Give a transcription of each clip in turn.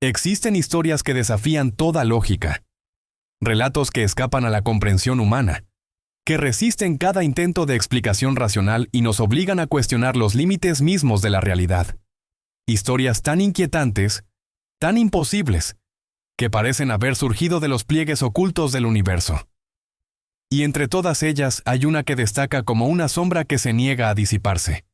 Existen historias que desafían toda lógica, relatos que escapan a la comprensión humana, que resisten cada intento de explicación racional y nos obligan a cuestionar los límites mismos de la realidad. Historias tan inquietantes, tan imposibles, que parecen haber surgido de los pliegues ocultos del universo. Y entre todas ellas hay una que destaca como una sombra que se niega a disiparse.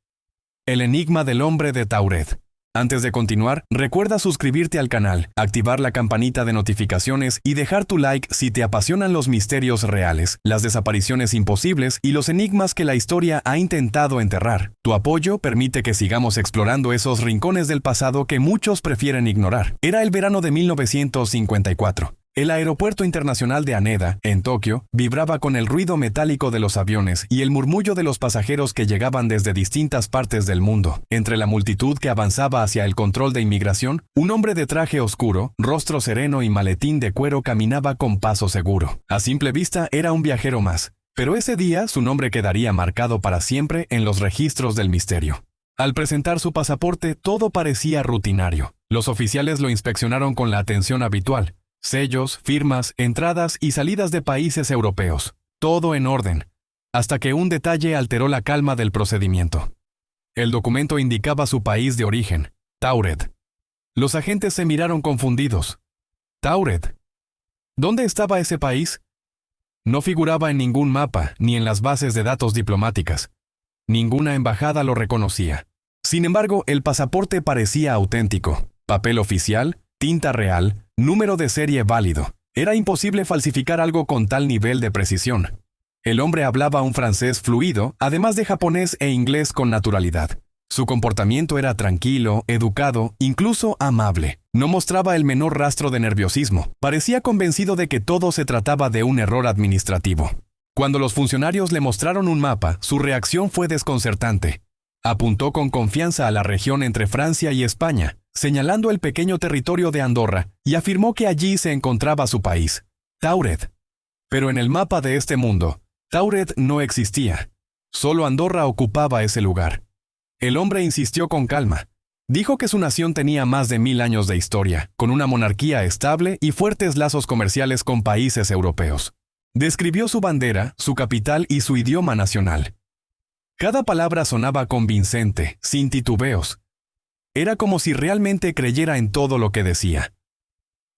El enigma del hombre de Tauret. Antes de continuar, recuerda suscribirte al canal, activar la campanita de notificaciones y dejar tu like si te apasionan los misterios reales, las desapariciones imposibles y los enigmas que la historia ha intentado enterrar. Tu apoyo permite que sigamos explorando esos rincones del pasado que muchos prefieren ignorar. Era el verano de 1954. El aeropuerto internacional de Haneda, en Tokio, vibraba con el ruido metálico de los aviones y el murmullo de los pasajeros que llegaban desde distintas partes del mundo. Entre la multitud que avanzaba hacia el control de inmigración, un hombre de traje oscuro, rostro sereno y maletín de cuero caminaba con paso seguro. A simple vista era un viajero más, pero ese día su nombre quedaría marcado para siempre en los registros del misterio. Al presentar su pasaporte, todo parecía rutinario. Los oficiales lo inspeccionaron con la atención habitual. Sellos, firmas, entradas y salidas de países europeos. Todo en orden, hasta que un detalle alteró la calma del procedimiento. El documento indicaba su país de origen, Tauret. Los agentes se miraron confundidos. ¿Tauret? ¿Dónde estaba ese país? No figuraba en ningún mapa, ni en las bases de datos diplomáticas. Ninguna embajada lo reconocía. Sin embargo, el pasaporte parecía auténtico. Papel oficial, tinta real, número de serie válido. Era imposible falsificar algo con tal nivel de precisión. El hombre hablaba un francés fluido, además de japonés e inglés con naturalidad. Su comportamiento era tranquilo, educado, incluso amable. No mostraba el menor rastro de nerviosismo. Parecía convencido de que todo se trataba de un error administrativo. Cuando los funcionarios le mostraron un mapa, su reacción fue desconcertante. Apuntó con confianza a la región entre Francia y España, señalando el pequeño territorio de Andorra, y afirmó que allí se encontraba su país, Tauret. Pero en el mapa de este mundo, Tauret no existía. Solo Andorra ocupaba ese lugar. El hombre insistió con calma. Dijo que su nación tenía más de 1000 años de historia, con una monarquía estable y fuertes lazos comerciales con países europeos. Describió su bandera, su capital y su idioma nacional. Cada palabra sonaba convincente, sin titubeos. Era como si realmente creyera en todo lo que decía.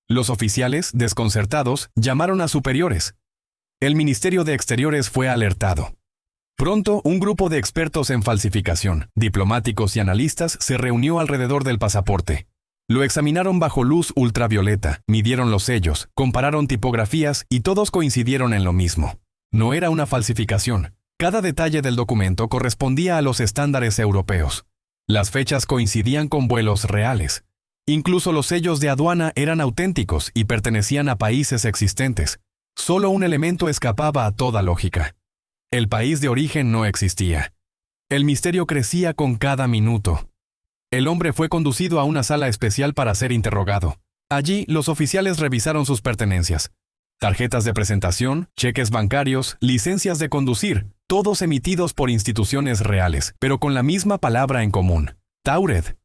Los oficiales, desconcertados, llamaron a superiores. El Ministerio de Exteriores fue alertado. Pronto, un grupo de expertos en falsificación, diplomáticos y analistas se reunió alrededor del pasaporte. Lo examinaron bajo luz ultravioleta, midieron los sellos, compararon tipografías y todos coincidieron en lo mismo. No era una falsificación. Cada detalle del documento correspondía a los estándares europeos. Las fechas coincidían con vuelos reales. Incluso los sellos de aduana eran auténticos y pertenecían a países existentes. Solo un elemento escapaba a toda lógica. El país de origen no existía. El misterio crecía con cada minuto. El hombre fue conducido a una sala especial para ser interrogado. Allí, los oficiales revisaron sus pertenencias. Tarjetas de presentación, cheques bancarios, licencias de conducir, todos emitidos por instituciones reales, pero con la misma palabra en común, Tauret.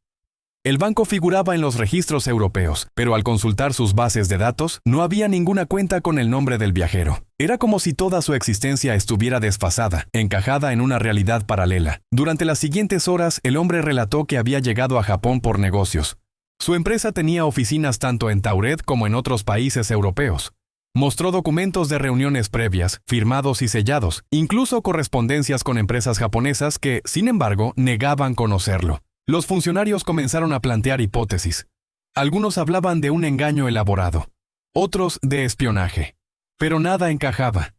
El banco figuraba en los registros europeos, pero al consultar sus bases de datos, no había ninguna cuenta con el nombre del viajero. Era como si toda su existencia estuviera desfasada, encajada en una realidad paralela. Durante las siguientes horas, el hombre relató que había llegado a Japón por negocios. Su empresa tenía oficinas tanto en Tauret como en otros países europeos. Mostró documentos de reuniones previas, firmados y sellados, incluso correspondencias con empresas japonesas que, sin embargo, negaban conocerlo. Los funcionarios comenzaron a plantear hipótesis. Algunos hablaban de un engaño elaborado, otros de espionaje. Pero nada encajaba.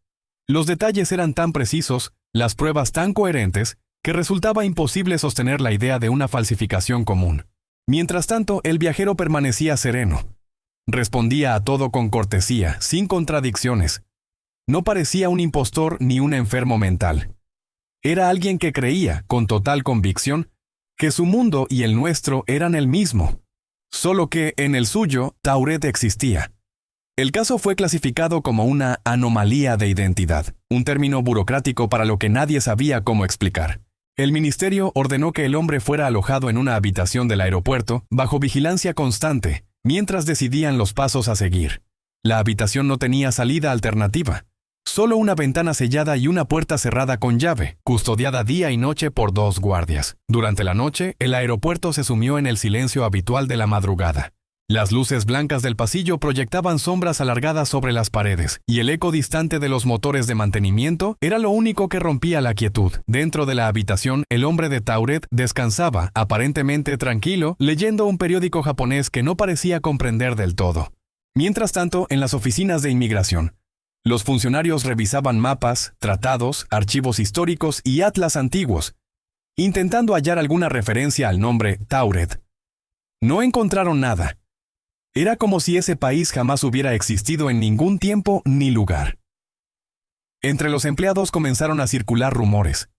Los detalles eran tan precisos, las pruebas tan coherentes, que resultaba imposible sostener la idea de una falsificación común. Mientras tanto, el viajero permanecía sereno. Respondía a todo con cortesía, sin contradicciones. No parecía un impostor ni un enfermo mental. Era alguien que creía, con total convicción, que su mundo y el nuestro eran el mismo, solo que, en el suyo, Tauret existía. El caso fue clasificado como una anomalía de identidad, un término burocrático para lo que nadie sabía cómo explicar. El ministerio ordenó que el hombre fuera alojado en una habitación del aeropuerto, bajo vigilancia constante, mientras decidían los pasos a seguir. La habitación no tenía salida alternativa. Solo una ventana sellada y una puerta cerrada con llave, custodiada día y noche por 2 guardias. Durante la noche, el aeropuerto se sumió en el silencio habitual de la madrugada. Las luces blancas del pasillo proyectaban sombras alargadas sobre las paredes, y el eco distante de los motores de mantenimiento era lo único que rompía la quietud. Dentro de la habitación, el hombre de Tauret descansaba, aparentemente tranquilo, leyendo un periódico japonés que no parecía comprender del todo. Mientras tanto, en las oficinas de inmigración, los funcionarios revisaban mapas, tratados, archivos históricos y atlas antiguos, intentando hallar alguna referencia al nombre Tauret. No encontraron nada. Era como si ese país jamás hubiera existido en ningún tiempo ni lugar. Entre los empleados comenzaron a circular rumores.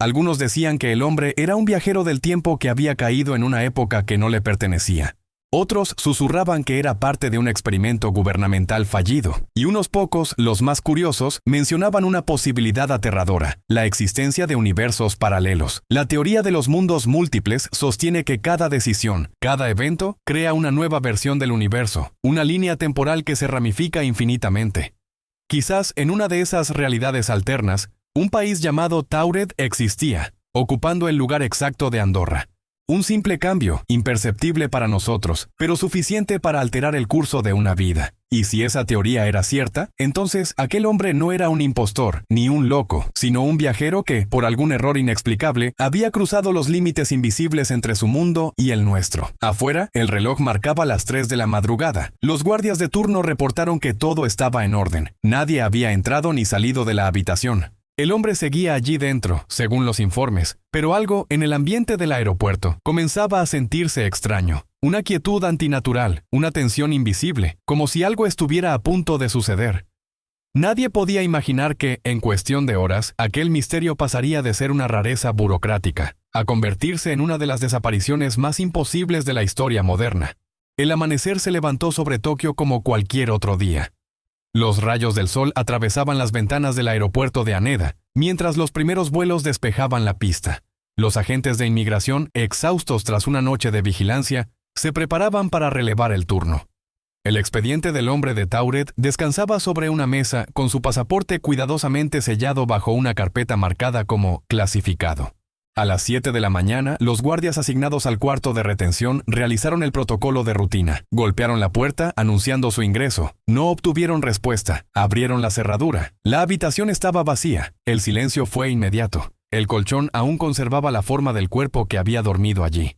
Algunos decían que el hombre era un viajero del tiempo que había caído en una época que no le pertenecía. Otros susurraban que era parte de un experimento gubernamental fallido, y unos pocos, los más curiosos, mencionaban una posibilidad aterradora: la existencia de universos paralelos. La teoría de los mundos múltiples sostiene que cada decisión, cada evento, crea una nueva versión del universo, una línea temporal que se ramifica infinitamente. Quizás en una de esas realidades alternas, un país llamado Tauret existía, ocupando el lugar exacto de Andorra. Un simple cambio, imperceptible para nosotros, pero suficiente para alterar el curso de una vida. Y si esa teoría era cierta, entonces aquel hombre no era un impostor, ni un loco, sino un viajero que, por algún error inexplicable, había cruzado los límites invisibles entre su mundo y el nuestro. Afuera, el reloj marcaba las 3 de la madrugada. Los guardias de turno reportaron que todo estaba en orden. Nadie había entrado ni salido de la habitación. El hombre seguía allí dentro, según los informes, pero algo en el ambiente del aeropuerto comenzaba a sentirse extraño. Una quietud antinatural, una tensión invisible, como si algo estuviera a punto de suceder. Nadie podía imaginar que, en cuestión de horas, aquel misterio pasaría de ser una rareza burocrática a convertirse en una de las desapariciones más imposibles de la historia moderna. El amanecer se levantó sobre Tokio como cualquier otro día. Los rayos del sol atravesaban las ventanas del aeropuerto de Haneda, mientras los primeros vuelos despejaban la pista. Los agentes de inmigración, exhaustos tras una noche de vigilancia, se preparaban para relevar el turno. El expediente del hombre de Tauret descansaba sobre una mesa con su pasaporte cuidadosamente sellado bajo una carpeta marcada como clasificado. A las 7 de la mañana, los guardias asignados al cuarto de retención realizaron el protocolo de rutina. Golpearon la puerta anunciando su ingreso. No obtuvieron respuesta. Abrieron la cerradura. La habitación estaba vacía. El silencio fue inmediato. El colchón aún conservaba la forma del cuerpo que había dormido allí.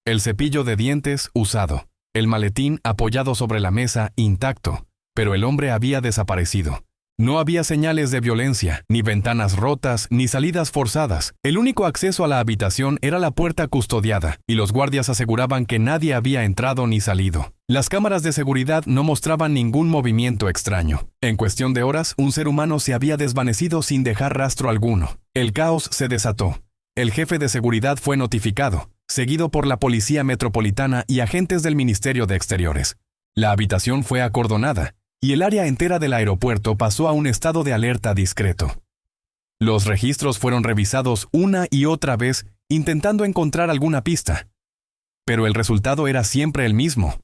El cepillo de dientes usado. El maletín apoyado sobre la mesa intacto. Pero el hombre había desaparecido. No había señales de violencia, ni ventanas rotas, ni salidas forzadas. El único acceso a la habitación era la puerta custodiada, y los guardias aseguraban que nadie había entrado ni salido. Las cámaras de seguridad no mostraban ningún movimiento extraño. En cuestión de horas, un ser humano se había desvanecido sin dejar rastro alguno. El caos se desató. El jefe de seguridad fue notificado, seguido por la Policía Metropolitana y agentes del Ministerio de Exteriores. La habitación fue acordonada, y el área entera del aeropuerto pasó a un estado de alerta discreto. Los registros fueron revisados una y otra vez, intentando encontrar alguna pista. Pero el resultado era siempre el mismo.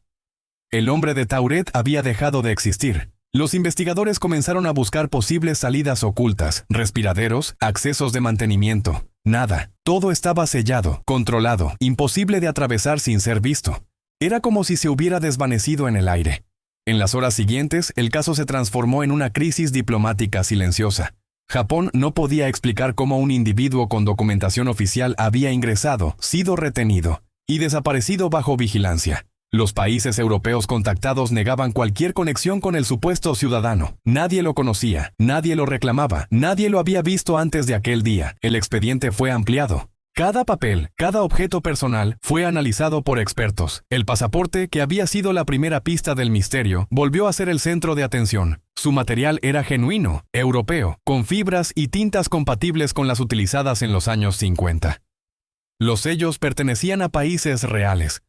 El hombre de Tauret había dejado de existir. Los investigadores comenzaron a buscar posibles salidas ocultas, respiraderos, accesos de mantenimiento. Nada. Todo estaba sellado, controlado, imposible de atravesar sin ser visto. Era como si se hubiera desvanecido en el aire. En las horas siguientes, el caso se transformó en una crisis diplomática silenciosa. Japón no podía explicar cómo un individuo con documentación oficial había ingresado, sido retenido y desaparecido bajo vigilancia. Los países europeos contactados negaban cualquier conexión con el supuesto ciudadano. Nadie lo conocía, nadie lo reclamaba, nadie lo había visto antes de aquel día. El expediente fue ampliado. Cada papel, cada objeto personal fue analizado por expertos. El pasaporte, que había sido la primera pista del misterio, volvió a ser el centro de atención. Su material era genuino, europeo, con fibras y tintas compatibles con las utilizadas en los años 50. Los sellos pertenecían a países reales,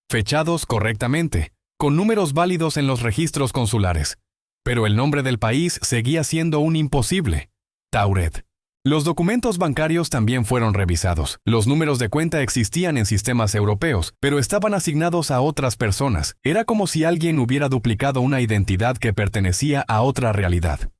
fechados correctamente, con números válidos en los registros consulares. Pero el nombre del país seguía siendo un imposible: Tauret. Los documentos bancarios también fueron revisados. Los números de cuenta existían en sistemas europeos, pero estaban asignados a otras personas. Era como si alguien hubiera duplicado una identidad que pertenecía a otra realidad.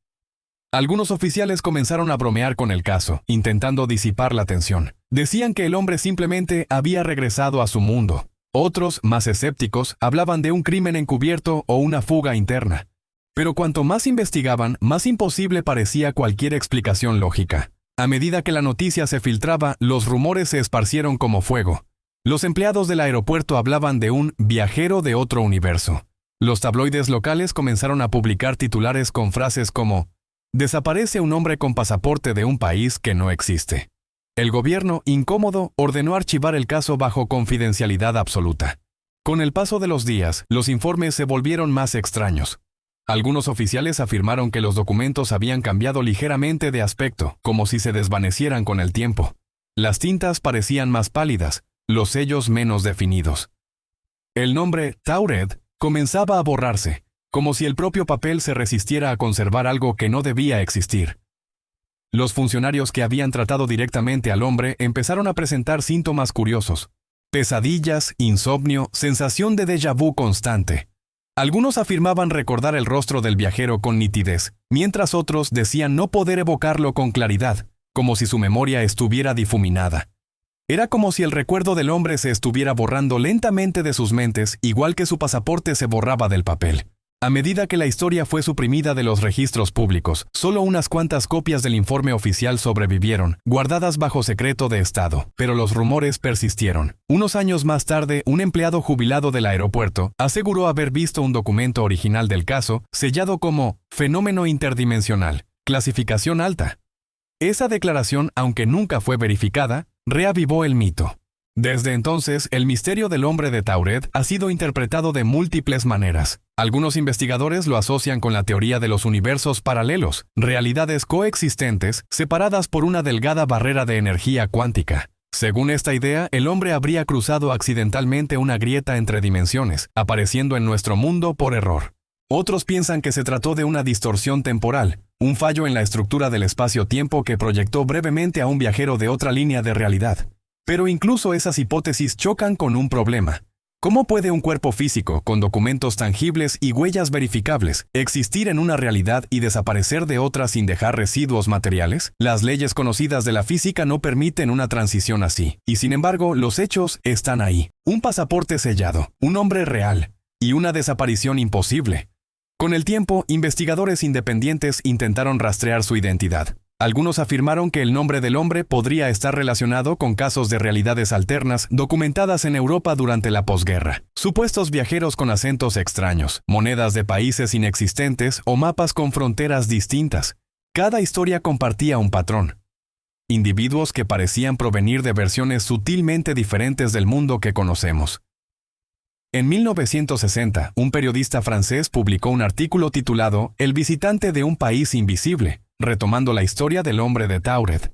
Algunos oficiales comenzaron a bromear con el caso, intentando disipar la tensión. Decían que el hombre simplemente había regresado a su mundo. Otros, más escépticos, hablaban de un crimen encubierto o una fuga interna. Pero cuanto más investigaban, más imposible parecía cualquier explicación lógica. A medida que la noticia se filtraba, los rumores se esparcieron como fuego. Los empleados del aeropuerto hablaban de un viajero de otro universo. Los tabloides locales comenzaron a publicar titulares con frases como «Desaparece un hombre con pasaporte de un país que no existe». El gobierno, incómodo, ordenó archivar el caso bajo confidencialidad absoluta. Con el paso de los días, los informes se volvieron más extraños. Algunos oficiales afirmaron que los documentos habían cambiado ligeramente de aspecto, como si se desvanecieran con el tiempo. Las tintas parecían más pálidas, los sellos menos definidos. El nombre Taured comenzaba a borrarse, como si el propio papel se resistiera a conservar algo que no debía existir. Los funcionarios que habían tratado directamente al hombre empezaron a presentar síntomas curiosos: pesadillas, insomnio, sensación de déjà vu constante. Algunos afirmaban recordar el rostro del viajero con nitidez, mientras otros decían no poder evocarlo con claridad, como si su memoria estuviera difuminada. Era como si el recuerdo del hombre se estuviera borrando lentamente de sus mentes, igual que su pasaporte se borraba del papel. A medida que la historia fue suprimida de los registros públicos, solo unas cuantas copias del informe oficial sobrevivieron, guardadas bajo secreto de Estado, pero los rumores persistieron. Unos años más tarde, un empleado jubilado del aeropuerto aseguró haber visto un documento original del caso, sellado como «fenómeno interdimensional, clasificación alta». Esa declaración, aunque nunca fue verificada, reavivó el mito. Desde entonces, el misterio del hombre de Taured ha sido interpretado de múltiples maneras. Algunos investigadores lo asocian con la teoría de los universos paralelos, realidades coexistentes separadas por una delgada barrera de energía cuántica. Según esta idea, el hombre habría cruzado accidentalmente una grieta entre dimensiones, apareciendo en nuestro mundo por error. Otros piensan que se trató de una distorsión temporal, un fallo en la estructura del espacio-tiempo que proyectó brevemente a un viajero de otra línea de realidad. Pero incluso esas hipótesis chocan con un problema. ¿Cómo puede un cuerpo físico, con documentos tangibles y huellas verificables, existir en una realidad y desaparecer de otra sin dejar residuos materiales? Las leyes conocidas de la física no permiten una transición así, y sin embargo, los hechos están ahí. Un pasaporte sellado, un hombre real, y una desaparición imposible. Con el tiempo, investigadores independientes intentaron rastrear su identidad. Algunos afirmaron que el nombre del hombre podría estar relacionado con casos de realidades alternas documentadas en Europa durante la posguerra. Supuestos viajeros con acentos extraños, monedas de países inexistentes o mapas con fronteras distintas. Cada historia compartía un patrón. Individuos que parecían provenir de versiones sutilmente diferentes del mundo que conocemos. En 1960, un periodista francés publicó un artículo titulado «El visitante de un país invisible», retomando la historia del hombre de Taured.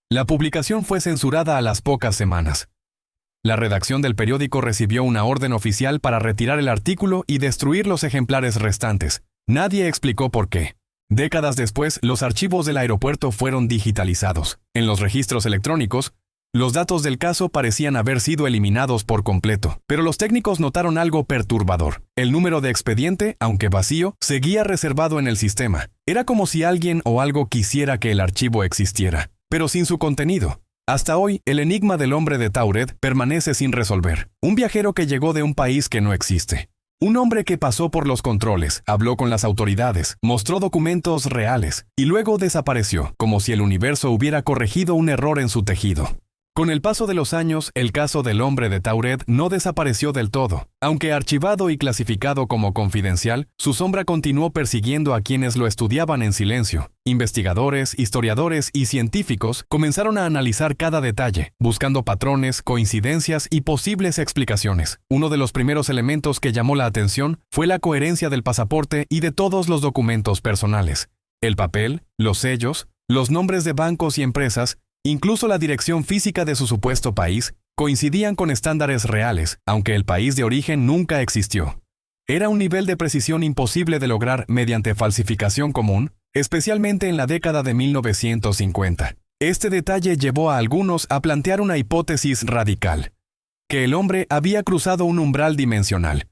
La publicación fue censurada a las pocas semanas. La redacción del periódico recibió una orden oficial para retirar el artículo y destruir los ejemplares restantes. Nadie explicó por qué. Décadas después, los archivos del aeropuerto fueron digitalizados. En los registros electrónicos, los datos del caso parecían haber sido eliminados por completo, pero los técnicos notaron algo perturbador. El número de expediente, aunque vacío, seguía reservado en el sistema. Era como si alguien o algo quisiera que el archivo existiera, pero sin su contenido. Hasta hoy, el enigma del hombre de Taured permanece sin resolver. Un viajero que llegó de un país que no existe. Un hombre que pasó por los controles, habló con las autoridades, mostró documentos reales, y luego desapareció, como si el universo hubiera corregido un error en su tejido. Con el paso de los años, el caso del hombre de Taured no desapareció del todo. Aunque archivado y clasificado como confidencial, su sombra continuó persiguiendo a quienes lo estudiaban en silencio. Investigadores, historiadores y científicos comenzaron a analizar cada detalle, buscando patrones, coincidencias y posibles explicaciones. Uno de los primeros elementos que llamó la atención fue la coherencia del pasaporte y de todos los documentos personales. El papel, los sellos, los nombres de bancos y empresas, incluso la dirección física de su supuesto país, coincidían con estándares reales, aunque el país de origen nunca existió. Era un nivel de precisión imposible de lograr mediante falsificación común, especialmente en la década de 1950. Este detalle llevó a algunos a plantear una hipótesis radical: que el hombre había cruzado un umbral dimensional,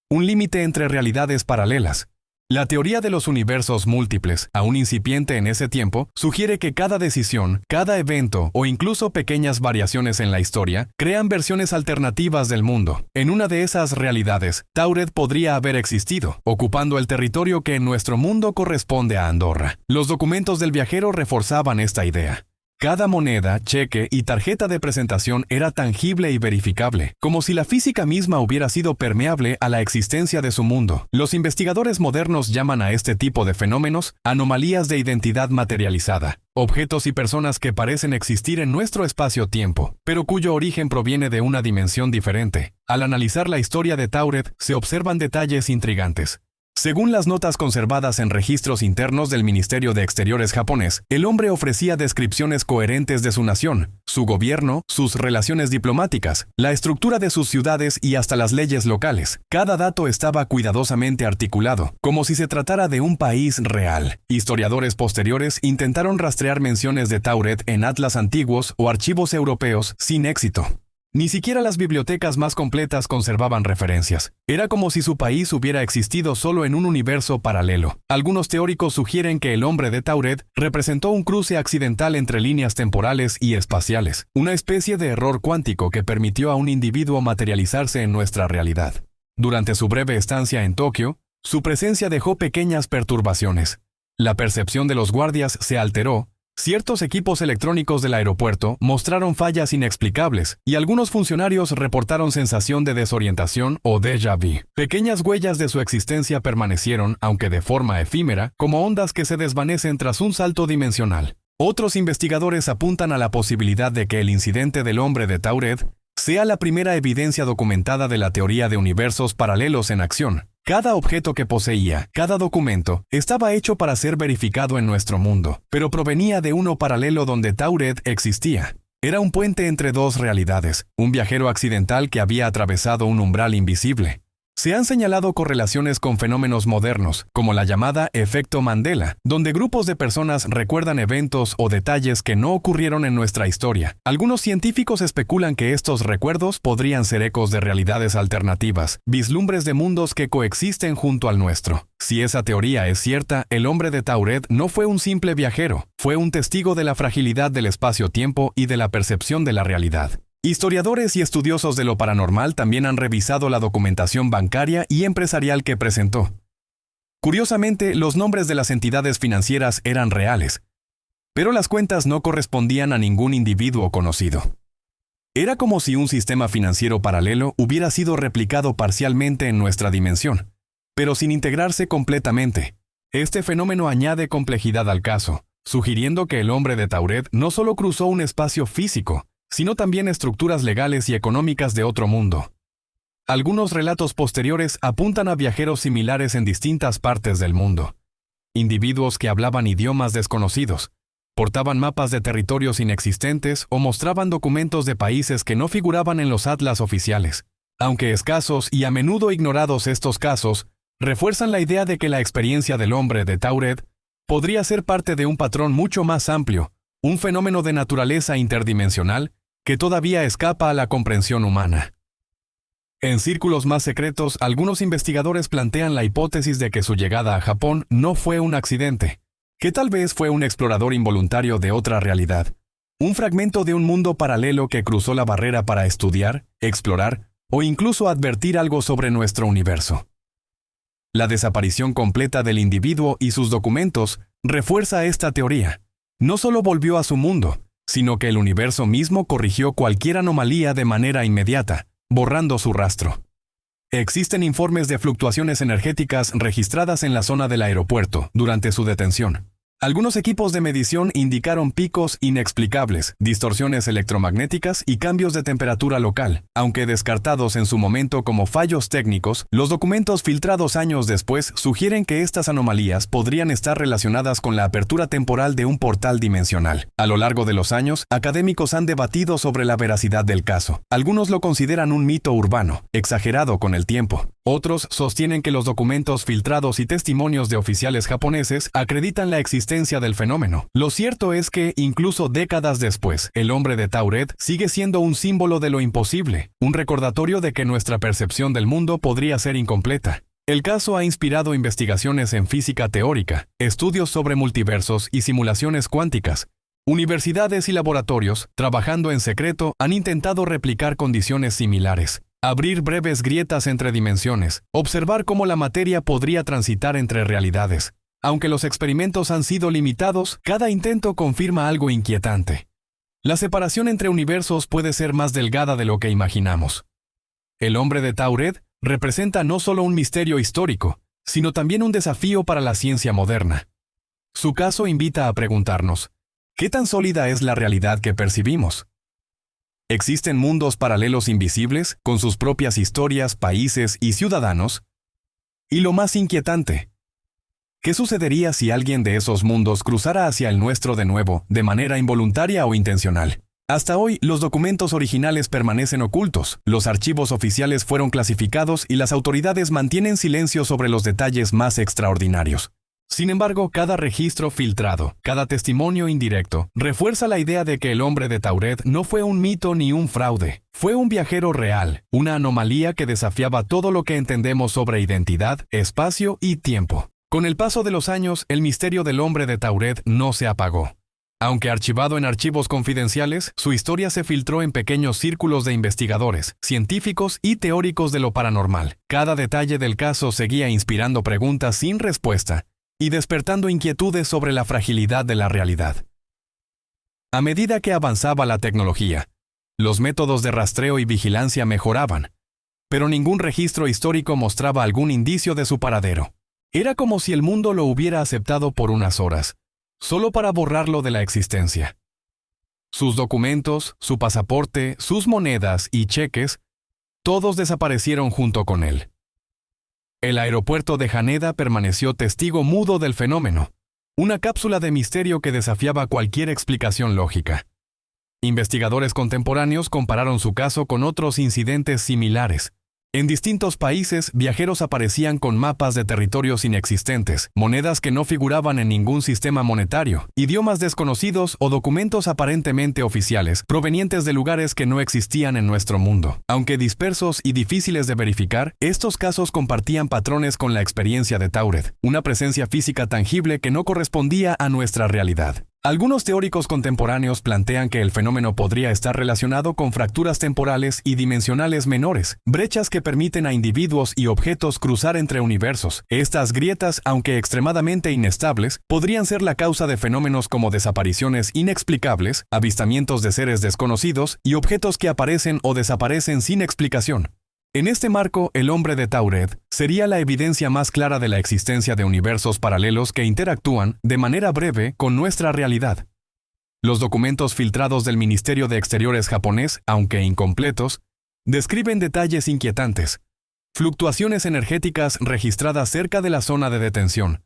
un límite entre realidades paralelas. La teoría de los universos múltiples, aún incipiente en ese tiempo, sugiere que cada decisión, cada evento o incluso pequeñas variaciones en la historia crean versiones alternativas del mundo. En una de esas realidades, Tauret podría haber existido, ocupando el territorio que en nuestro mundo corresponde a Andorra. Los documentos del viajero reforzaban esta idea. Cada moneda, cheque y tarjeta de presentación era tangible y verificable, como si la física misma hubiera sido permeable a la existencia de su mundo. Los investigadores modernos llaman a este tipo de fenómenos anomalías de identidad materializada, objetos y personas que parecen existir en nuestro espacio-tiempo, pero cuyo origen proviene de una dimensión diferente. Al analizar la historia de Tauret, se observan detalles intrigantes. Según las notas conservadas en registros internos del Ministerio de Exteriores japonés, el hombre ofrecía descripciones coherentes de su nación, su gobierno, sus relaciones diplomáticas, la estructura de sus ciudades y hasta las leyes locales. Cada dato estaba cuidadosamente articulado, como si se tratara de un país real. Historiadores posteriores intentaron rastrear menciones de Tauret en atlas antiguos o archivos europeos sin éxito. Ni siquiera las bibliotecas más completas conservaban referencias. Era como si su país hubiera existido solo en un universo paralelo. Algunos teóricos sugieren que el hombre de Tauret representó un cruce accidental entre líneas temporales y espaciales, una especie de error cuántico que permitió a un individuo materializarse en nuestra realidad. Durante su breve estancia en Tokio, su presencia dejó pequeñas perturbaciones. La percepción de los guardias se alteró. Ciertos equipos electrónicos del aeropuerto mostraron fallas inexplicables y algunos funcionarios reportaron sensación de desorientación o déjà vu. Pequeñas huellas de su existencia permanecieron, aunque de forma efímera, como ondas que se desvanecen tras un salto dimensional. Otros investigadores apuntan a la posibilidad de que el incidente del hombre de Tauret sea la primera evidencia documentada de la teoría de universos paralelos en acción. Cada objeto que poseía, cada documento, estaba hecho para ser verificado en nuestro mundo, pero provenía de uno paralelo donde Tauret existía. Era un puente entre dos realidades, un viajero accidental que había atravesado un umbral invisible. Se han señalado correlaciones con fenómenos modernos, como la llamada efecto Mandela, donde grupos de personas recuerdan eventos o detalles que no ocurrieron en nuestra historia. Algunos científicos especulan que estos recuerdos podrían ser ecos de realidades alternativas, vislumbres de mundos que coexisten junto al nuestro. Si esa teoría es cierta, el hombre de Tauret no fue un simple viajero, fue un testigo de la fragilidad del espacio-tiempo y de la percepción de la realidad. Historiadores y estudiosos de lo paranormal también han revisado la documentación bancaria y empresarial que presentó. Curiosamente, los nombres de las entidades financieras eran reales, pero las cuentas no correspondían a ningún individuo conocido. Era como si un sistema financiero paralelo hubiera sido replicado parcialmente en nuestra dimensión, pero sin integrarse completamente. Este fenómeno añade complejidad al caso, sugiriendo que el hombre de Tauret no solo cruzó un espacio físico, sino también estructuras legales y económicas de otro mundo. Algunos relatos posteriores apuntan a viajeros similares en distintas partes del mundo. Individuos que hablaban idiomas desconocidos, portaban mapas de territorios inexistentes o mostraban documentos de países que no figuraban en los atlas oficiales. Aunque escasos y a menudo ignorados, estos casos refuerzan la idea de que la experiencia del hombre de Tauret podría ser parte de un patrón mucho más amplio, un fenómeno de naturaleza interdimensional que todavía escapa a la comprensión humana. En círculos más secretos, algunos investigadores plantean la hipótesis de que su llegada a Japón no fue un accidente, que tal vez fue un explorador involuntario de otra realidad, un fragmento de un mundo paralelo que cruzó la barrera para estudiar, explorar o incluso advertir algo sobre nuestro universo. La desaparición completa del individuo y sus documentos refuerza esta teoría. No solo volvió a su mundo, sino que el universo mismo corrigió cualquier anomalía de manera inmediata, borrando su rastro. Existen informes de fluctuaciones energéticas registradas en la zona del aeropuerto durante su detención. Algunos equipos de medición indicaron picos inexplicables, distorsiones electromagnéticas y cambios de temperatura local. Aunque descartados en su momento como fallos técnicos, los documentos filtrados años después sugieren que estas anomalías podrían estar relacionadas con la apertura temporal de un portal dimensional. A lo largo de los años, académicos han debatido sobre la veracidad del caso. Algunos lo consideran un mito urbano, exagerado con el tiempo. Otros sostienen que los documentos filtrados y testimonios de oficiales japoneses acreditan la existencia del fenómeno. Lo cierto es que, incluso décadas después, el hombre de Tauret sigue siendo un símbolo de lo imposible, un recordatorio de que nuestra percepción del mundo podría ser incompleta. El caso ha inspirado investigaciones en física teórica, estudios sobre multiversos y simulaciones cuánticas. Universidades y laboratorios, trabajando en secreto, han intentado replicar condiciones similares. Abrir breves grietas entre dimensiones, observar cómo la materia podría transitar entre realidades. Aunque los experimentos han sido limitados, cada intento confirma algo inquietante. La separación entre universos puede ser más delgada de lo que imaginamos. El hombre de Tauret representa no solo un misterio histórico, sino también un desafío para la ciencia moderna. Su caso invita a preguntarnos, ¿qué tan sólida es la realidad que percibimos? ¿Existen mundos paralelos invisibles, con sus propias historias, países y ciudadanos? Y lo más inquietante, ¿qué sucedería si alguien de esos mundos cruzara hacia el nuestro de nuevo, de manera involuntaria o intencional? Hasta hoy, los documentos originales permanecen ocultos, los archivos oficiales fueron clasificados y las autoridades mantienen silencio sobre los detalles más extraordinarios. Sin embargo, cada registro filtrado, cada testimonio indirecto, refuerza la idea de que el hombre de Tauret no fue un mito ni un fraude. Fue un viajero real, una anomalía que desafiaba todo lo que entendemos sobre identidad, espacio y tiempo. Con el paso de los años, el misterio del hombre de Tauret no se apagó. Aunque archivado en archivos confidenciales, su historia se filtró en pequeños círculos de investigadores, científicos y teóricos de lo paranormal. Cada detalle del caso seguía inspirando preguntas sin respuesta y despertando inquietudes sobre la fragilidad de la realidad. A medida que avanzaba la tecnología, los métodos de rastreo y vigilancia mejoraban, pero ningún registro histórico mostraba algún indicio de su paradero. Era como si el mundo lo hubiera aceptado por unas horas, solo para borrarlo de la existencia. Sus documentos, su pasaporte, sus monedas y cheques, todos desaparecieron junto con él. El aeropuerto de Haneda permaneció testigo mudo del fenómeno, una cápsula de misterio que desafiaba cualquier explicación lógica. Investigadores contemporáneos compararon su caso con otros incidentes similares. En distintos países, viajeros aparecían con mapas de territorios inexistentes, monedas que no figuraban en ningún sistema monetario, idiomas desconocidos o documentos aparentemente oficiales, provenientes de lugares que no existían en nuestro mundo. Aunque dispersos y difíciles de verificar, estos casos compartían patrones con la experiencia de Tauret, una presencia física tangible que no correspondía a nuestra realidad. Algunos teóricos contemporáneos plantean que el fenómeno podría estar relacionado con fracturas temporales y dimensionales menores, brechas que permiten a individuos y objetos cruzar entre universos. Estas grietas, aunque extremadamente inestables, podrían ser la causa de fenómenos como desapariciones inexplicables, avistamientos de seres desconocidos y objetos que aparecen o desaparecen sin explicación. En este marco, el hombre de Tauret sería la evidencia más clara de la existencia de universos paralelos que interactúan, de manera breve, con nuestra realidad. Los documentos filtrados del Ministerio de Exteriores japonés, aunque incompletos, describen detalles inquietantes: fluctuaciones energéticas registradas cerca de la zona de detención,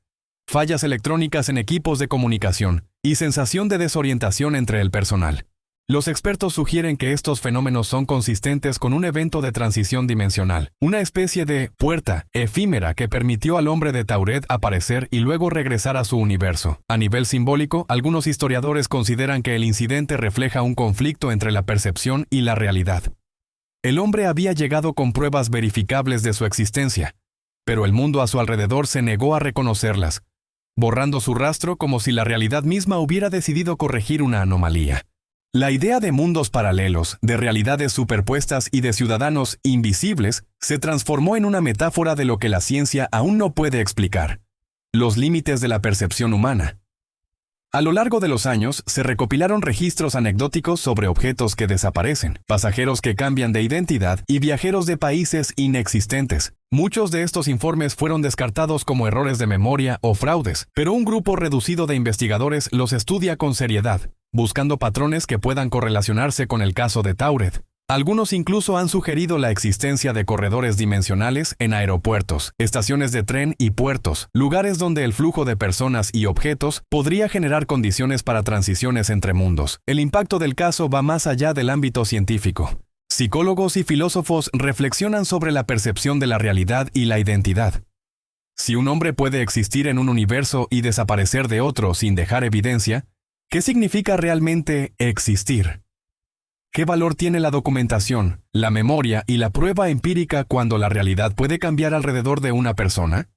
fallas electrónicas en equipos de comunicación y sensación de desorientación entre el personal. Los expertos sugieren que estos fenómenos son consistentes con un evento de transición dimensional, una especie de puerta efímera que permitió al hombre de Tauret aparecer y luego regresar a su universo. A nivel simbólico, algunos historiadores consideran que el incidente refleja un conflicto entre la percepción y la realidad. El hombre había llegado con pruebas verificables de su existencia, pero el mundo a su alrededor se negó a reconocerlas, borrando su rastro como si la realidad misma hubiera decidido corregir una anomalía. La idea de mundos paralelos, de realidades superpuestas y de ciudadanos invisibles se transformó en una metáfora de lo que la ciencia aún no puede explicar: los límites de la percepción humana. A lo largo de los años, se recopilaron registros anecdóticos sobre objetos que desaparecen, pasajeros que cambian de identidad y viajeros de países inexistentes. Muchos de estos informes fueron descartados como errores de memoria o fraudes, pero un grupo reducido de investigadores los estudia con seriedad, buscando patrones que puedan correlacionarse con el caso de Tauret. Algunos incluso han sugerido la existencia de corredores dimensionales en aeropuertos, estaciones de tren y puertos, lugares donde el flujo de personas y objetos podría generar condiciones para transiciones entre mundos. El impacto del caso va más allá del ámbito científico. Psicólogos y filósofos reflexionan sobre la percepción de la realidad y la identidad. Si un hombre puede existir en un universo y desaparecer de otro sin dejar evidencia, ¿qué significa realmente existir? ¿Qué valor tiene la documentación, la memoria y la prueba empírica cuando la realidad puede cambiar alrededor de una persona?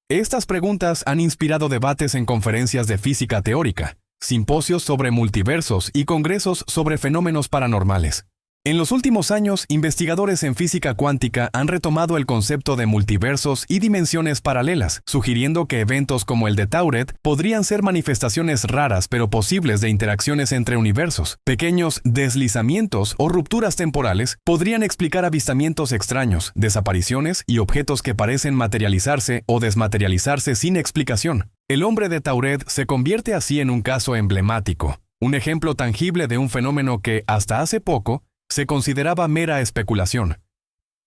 Estas preguntas han inspirado debates en conferencias de física teórica, simposios sobre multiversos y congresos sobre fenómenos paranormales. En los últimos años, investigadores en física cuántica han retomado el concepto de multiversos y dimensiones paralelas, sugiriendo que eventos como el de Tauret podrían ser manifestaciones raras pero posibles de interacciones entre universos. Pequeños deslizamientos o rupturas temporales podrían explicar avistamientos extraños, desapariciones y objetos que parecen materializarse o desmaterializarse sin explicación. El hombre de Tauret se convierte así en un caso emblemático, un ejemplo tangible de un fenómeno que, hasta hace poco, se consideraba mera especulación.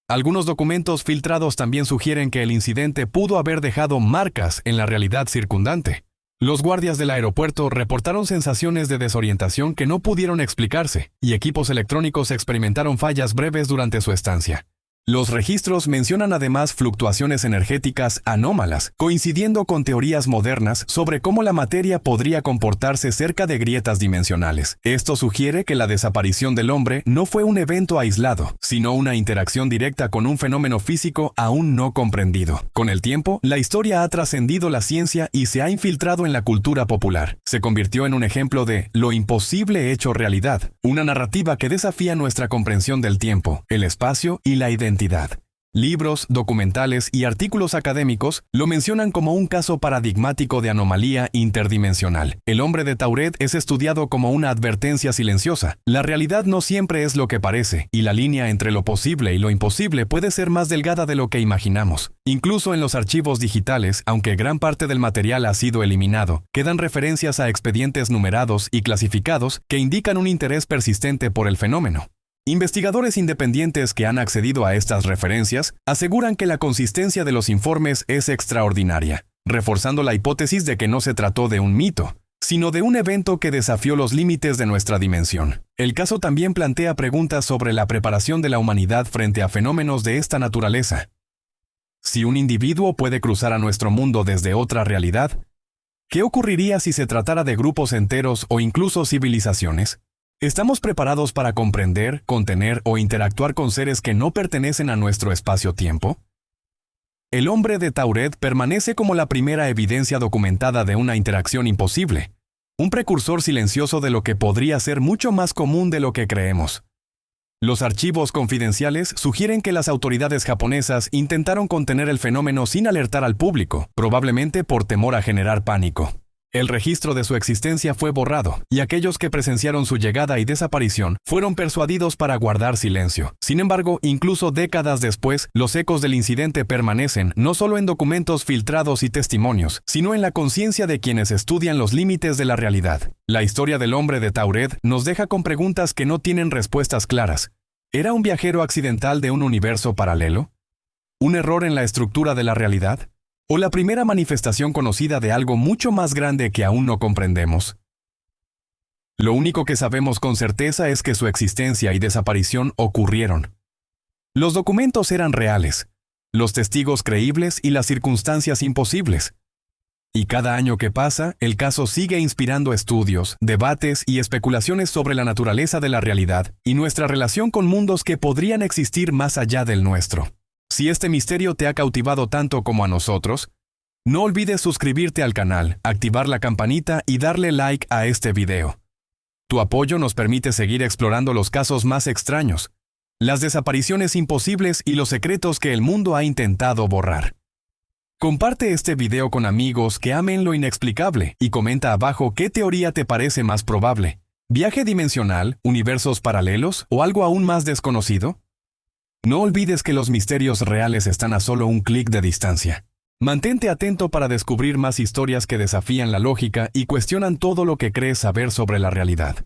Algunos documentos filtrados también sugieren que el incidente pudo haber dejado marcas en la realidad circundante. Los guardias del aeropuerto reportaron sensaciones de desorientación que no pudieron explicarse, y equipos electrónicos experimentaron fallas breves durante su estancia. Los registros mencionan además fluctuaciones energéticas anómalas, coincidiendo con teorías modernas sobre cómo la materia podría comportarse cerca de grietas dimensionales. Esto sugiere que la desaparición del hombre no fue un evento aislado, sino una interacción directa con un fenómeno físico aún no comprendido. Con el tiempo, la historia ha trascendido la ciencia y se ha infiltrado en la cultura popular. Se convirtió en un ejemplo de lo imposible hecho realidad, una narrativa que desafía nuestra comprensión del tiempo, el espacio y la identidad. Libros, documentales y artículos académicos lo mencionan como un caso paradigmático de anomalía interdimensional. El hombre de Tauret es estudiado como una advertencia silenciosa. La realidad no siempre es lo que parece, y la línea entre lo posible y lo imposible puede ser más delgada de lo que imaginamos. Incluso en los archivos digitales, aunque gran parte del material ha sido eliminado, quedan referencias a expedientes numerados y clasificados que indican un interés persistente por el fenómeno. Investigadores independientes que han accedido a estas referencias aseguran que la consistencia de los informes es extraordinaria, reforzando la hipótesis de que no se trató de un mito, sino de un evento que desafió los límites de nuestra dimensión. El caso también plantea preguntas sobre la preparación de la humanidad frente a fenómenos de esta naturaleza. Si un individuo puede cruzar a nuestro mundo desde otra realidad, ¿qué ocurriría si se tratara de grupos enteros o incluso civilizaciones? ¿Estamos preparados para comprender, contener o interactuar con seres que no pertenecen a nuestro espacio-tiempo? El hombre de Tauret permanece como la primera evidencia documentada de una interacción imposible, un precursor silencioso de lo que podría ser mucho más común de lo que creemos. Los archivos confidenciales sugieren que las autoridades japonesas intentaron contener el fenómeno sin alertar al público, probablemente por temor a generar pánico. El registro de su existencia fue borrado, y aquellos que presenciaron su llegada y desaparición fueron persuadidos para guardar silencio. Sin embargo, incluso décadas después, los ecos del incidente permanecen no solo en documentos filtrados y testimonios, sino en la conciencia de quienes estudian los límites de la realidad. La historia del hombre de Tauret nos deja con preguntas que no tienen respuestas claras. ¿Era un viajero accidental de un universo paralelo? ¿Un error en la estructura de la realidad? ¿O la primera manifestación conocida de algo mucho más grande que aún no comprendemos? Lo único que sabemos con certeza es que su existencia y desaparición ocurrieron. Los documentos eran reales, los testigos creíbles y las circunstancias imposibles. Y cada año que pasa, el caso sigue inspirando estudios, debates y especulaciones sobre la naturaleza de la realidad y nuestra relación con mundos que podrían existir más allá del nuestro. Si este misterio te ha cautivado tanto como a nosotros, no olvides suscribirte al canal, activar la campanita y darle like a este video. Tu apoyo nos permite seguir explorando los casos más extraños, las desapariciones imposibles y los secretos que el mundo ha intentado borrar. Comparte este video con amigos que amen lo inexplicable y comenta abajo qué teoría te parece más probable. ¿Viaje dimensional, universos paralelos o algo aún más desconocido? No olvides que los misterios reales están a solo un clic de distancia. Mantente atento para descubrir más historias que desafían la lógica y cuestionan todo lo que crees saber sobre la realidad.